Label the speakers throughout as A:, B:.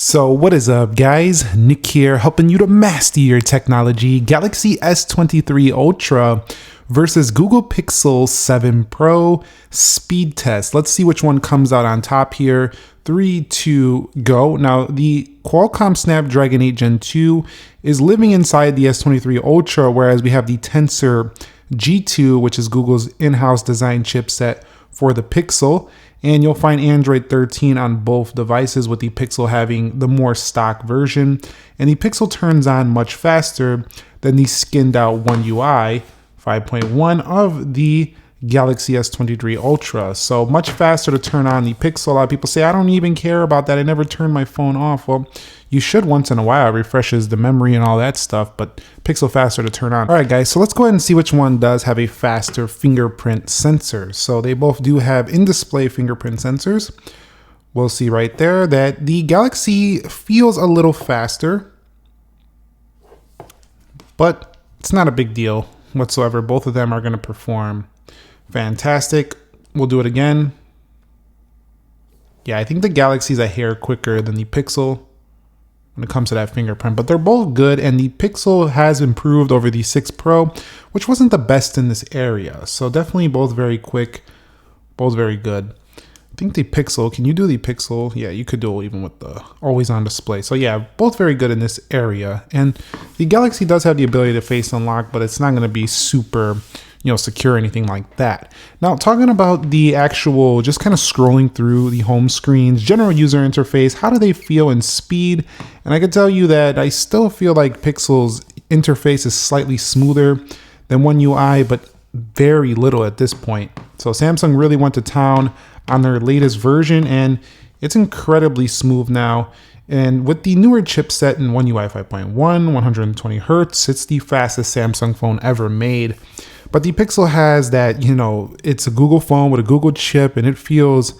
A: So what is up, guys? Nick here, helping you to master your technology. Galaxy S23 Ultra versus Google Pixel 7 Pro speed test. Let's see which one comes out on top here. 3, 2, go. Now, the Qualcomm Snapdragon 8 Gen 2 is living inside the S23 Ultra, whereas we have the Tensor G2, which is Google's in-house design chipset for the Pixel. And you'll find Android 13 on both devices, with the Pixel having the more stock version. And the Pixel turns on much faster than the skinned out One UI 5.1 of the Galaxy S23 Ultra. So much faster to turn on the Pixel. A lot of people say, I don't even care about that. I never turn my phone off. Well, you should once in a while. It refreshes the memory and all that stuff, but Pixel faster to turn on. All right, guys, so let's go ahead and see which one does have a faster fingerprint sensor. So they both do have in-display fingerprint sensors. We'll see right there that the Galaxy feels a little faster, but it's not a big deal whatsoever. Both of them are going to perform fantastic. We'll do it again. Yeah, I think the Galaxy is a hair quicker than the Pixel when it comes to that fingerprint, but they're both good, and the Pixel has improved over the 6 Pro, which wasn't the best in this area. So definitely both very quick, both very good. I think the Pixel, can you do the Pixel? Yeah, you could do it even with the always on display. So yeah, both very good in this area. And the Galaxy does have the ability to face unlock, but it's not going to be super, secure or anything like that. Now, talking about the actual, just kind of scrolling through the home screen's general user interface, how do they feel in speed? And I can tell you that I still feel like Pixel's interface is slightly smoother than One UI, but very little at this point. So Samsung really went to town on their latest version, and it's incredibly smooth now. And with the newer chipset in One UI 5.1, 120 Hertz, it's the fastest Samsung phone ever made. But the Pixel has that, it's a Google phone with a Google chip, and it feels,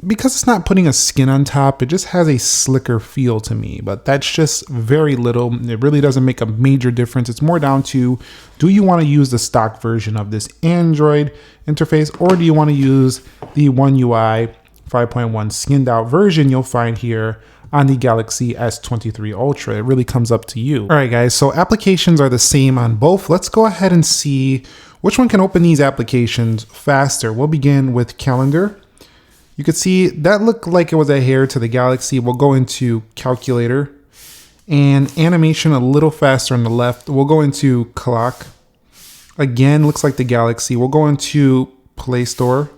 A: because it's not putting a skin on top, it just has a slicker feel to me. But that's just very little. It really doesn't make a major difference. It's more down to, do you want to use the stock version of this Android interface, or do you want to use the One UI 5.1 skinned out version you'll find here on the Galaxy S23 Ultra? It really comes up to you. All right, guys, so applications are the same on both. Let's go ahead and see which one can open these applications faster. We'll begin with Calendar. You could see that looked like it was a hair to the Galaxy. We'll go into Calculator, and animation a little faster on the left. We'll go into Clock. Again, looks like the Galaxy. We'll go into Play Store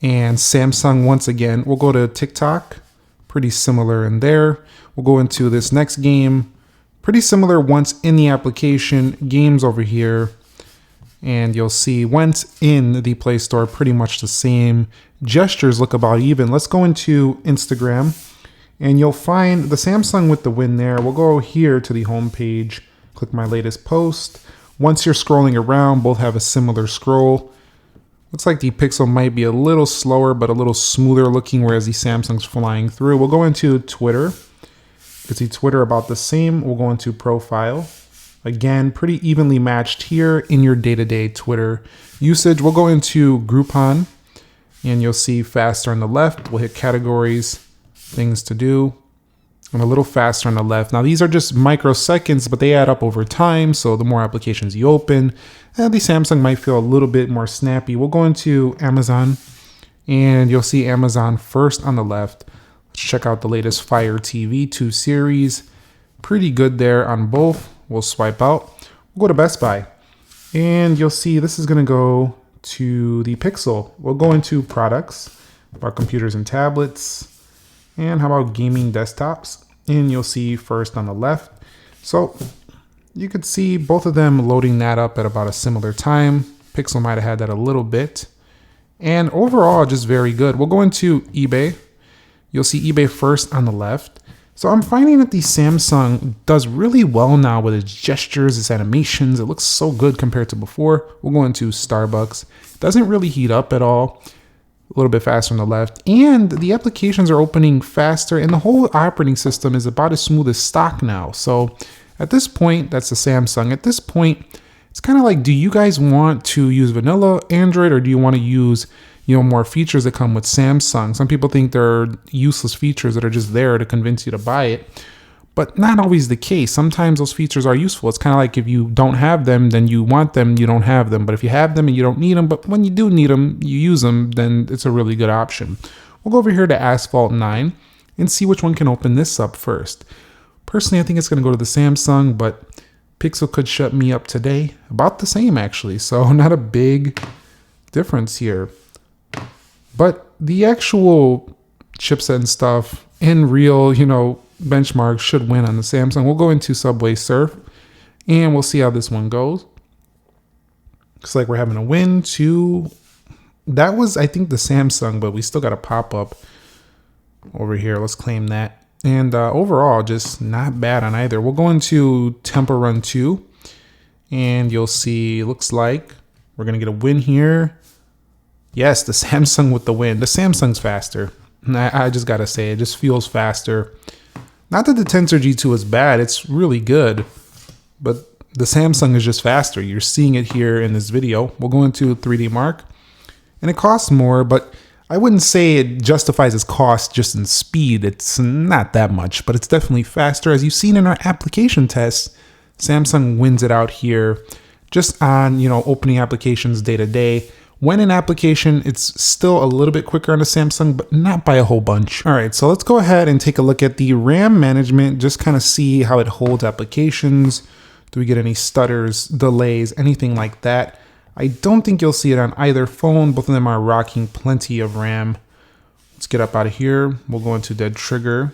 A: and Samsung once again. We'll go to TikTok. Pretty similar in there. We'll go into this next game. Pretty similar once in the application. Games over here. And you'll see once in the Play Store, pretty much the same. Gestures look about even. Let's go into Instagram, and you'll find the Samsung with the win there. We'll go here to the home page. Click my latest post. Once you're scrolling around, both have a similar scroll. Looks like the Pixel might be a little slower, but a little smoother looking, whereas the Samsung's flying through. We'll go into Twitter. You can see Twitter about the same. We'll go into Profile. Again, pretty evenly matched here in your day-to-day Twitter usage. We'll go into Groupon, and you'll see faster on the left. We'll hit Categories, Things to Do, and a little faster on the left. Now, these are just microseconds, but they add up over time. So the more applications you open, the Samsung might feel a little bit more snappy. We'll go into Amazon, and you'll see Amazon first on the left. Let's check out the latest Fire TV 2 series. Pretty good there on both. We'll swipe out. We'll go to Best Buy, and you'll see this is going to go to the Pixel. We'll go into Products, about computers and tablets, and how about gaming desktops? And you'll see first on the left. So you could see both of them loading that up at about a similar time. Pixel might have had that a little bit. And overall, just very good. We'll go into eBay. You'll see eBay first on the left. So I'm finding that the Samsung does really well now with its gestures, its animations. It looks so good compared to before. We'll go into Starbucks. Doesn't really heat up at all. A little bit faster on the left. And the applications are opening faster, and the whole operating system is about as smooth as stock now. So at this point, that's the Samsung. At this point, it's kind of like, do you guys want to use vanilla Android, or do you want to use, more features that come with Samsung. Some people think they're useless features that are just there to convince you to buy it, but not always the case. Sometimes those features are useful. It's kind of like if you don't have them, then you want them, you don't have them. But if you have them and you don't need them, but when you do need them, you use them, then it's a really good option. We'll go over here to Asphalt 9 and see which one can open this up first. Personally, I think it's going to go to the Samsung, but Pixel could shut me up today. About the same, actually. So not a big difference here. But the actual chipset and stuff in real, benchmarks should win on the Samsung. We'll go into Subway Surf and we'll see how this one goes. Looks like we're having a win to... That was, I think, the Samsung, but we still got a pop-up over here. Let's claim that. And overall, just not bad on either. We'll go into Temple Run 2 and you'll see, looks like we're going to get a win here. Yes, the Samsung with the win. The Samsung's faster. I just got to say, it just feels faster. Not that the Tensor G2 is bad. It's really good. But the Samsung is just faster. You're seeing it here in this video. We'll go into 3D Mark. And it costs more, but I wouldn't say it justifies its cost just in speed. It's not that much, but it's definitely faster. As you've seen in our application tests, Samsung wins it out here just on, opening applications day to day. When in application, it's still a little bit quicker on the Samsung, but not by a whole bunch. All right, so let's go ahead and take a look at the RAM management, just kind of see how it holds applications. Do we get any stutters, delays, anything like that? I don't think you'll see it on either phone. Both of them are rocking plenty of RAM. Let's get up out of here. We'll go into Dead Trigger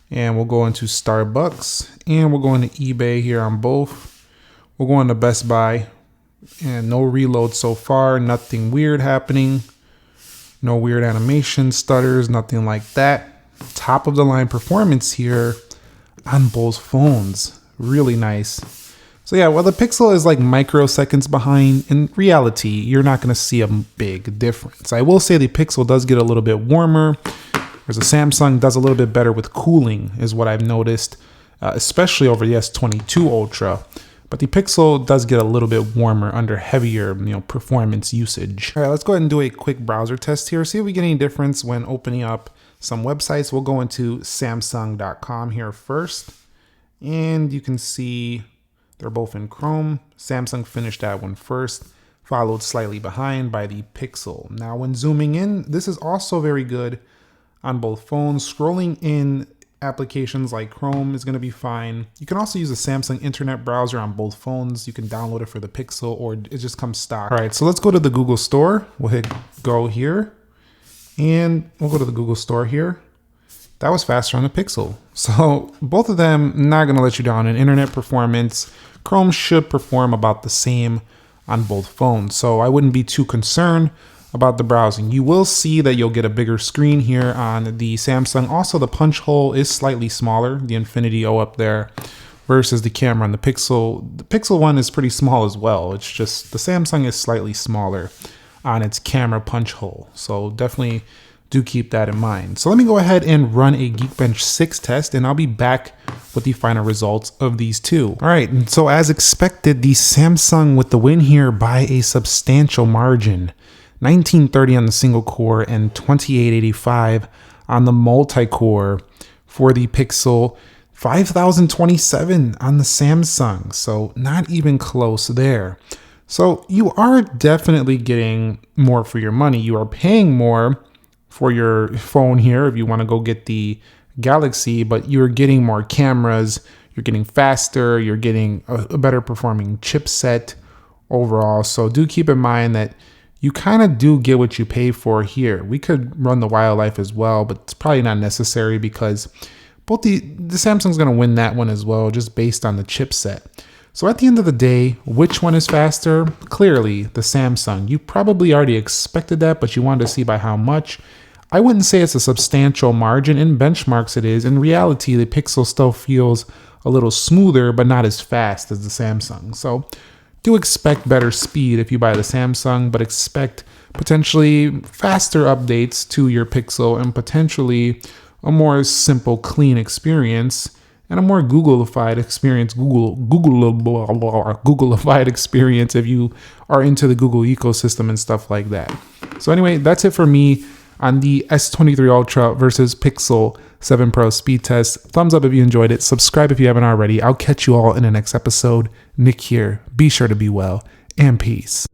A: and we'll go into Starbucks and we'll go into eBay here on both. We'll go into Best Buy and no reload so far. Nothing weird happening. No weird animation, stutters, nothing like that. Top of the line performance here on both phones. Really nice. So yeah, while the Pixel is like microseconds behind, in reality, you're not going to see a big difference. I will say the Pixel does get a little bit warmer, whereas the Samsung does a little bit better with cooling, is what I've noticed, especially over the S22 Ultra. But the Pixel does get a little bit warmer under heavier, performance usage. All right, let's go ahead and do a quick browser test here. See if we get any difference when opening up some websites. We'll go into Samsung.com here first, and you can see they're both in Chrome. Samsung finished that one first, followed slightly behind by the Pixel. Now, when zooming in, this is also very good on both phones. Scrolling in applications like Chrome is going to be fine. You can also use a Samsung internet browser on both phones. You can download it for the Pixel or it just comes stock. All right, so let's go to the Google Store. We'll hit go here and we'll go to the Google Store here. That was faster on the Pixel. So both of them not going to let you down in internet performance. Chrome should perform about the same on both phones. So I wouldn't be too concerned about the browsing. You will see that you'll get a bigger screen here on the Samsung. Also, the punch hole is slightly smaller, the Infinity O up there, versus the camera on the Pixel. The Pixel one is pretty small as well. It's just the Samsung is slightly smaller on its camera punch hole. So definitely do keep that in mind. So let me go ahead and run a Geekbench 6 test and I'll be back with the final results of these two. All right, and so as expected, the Samsung with the win here by a substantial margin. 1930 on the single core and 2885 on the multi-core for the Pixel. 5027 on the Samsung, so not even close there. So you are definitely getting more for your money. You are paying more for your phone here if you want to go get the Galaxy, but you're getting more cameras, you're getting faster, you're getting a better performing chipset overall. So do keep in mind that you kind of do get what you pay for here. We could run the wildlife as well, but it's probably not necessary because both the Samsung's going to win that one as well, just based on the chipset. So at the end of the day, which one is faster? Clearly the Samsung. You probably already expected that, but you wanted to see by how much. I wouldn't say it's a substantial margin. In benchmarks it is. In reality, the Pixel still feels a little smoother, but not as fast as the Samsung. So do expect better speed if you buy the Samsung, but expect potentially faster updates to your Pixel and potentially a more simple, clean experience and a more Googleified experience, Googleified experience if you are into the Google ecosystem and stuff like that. So anyway, that's it for me on the S23 Ultra versus Pixel 7 Pro speed test. Thumbs up if you enjoyed it. Subscribe if you haven't already. I'll catch you all in the next episode. Nick here. Be sure to be well, and peace.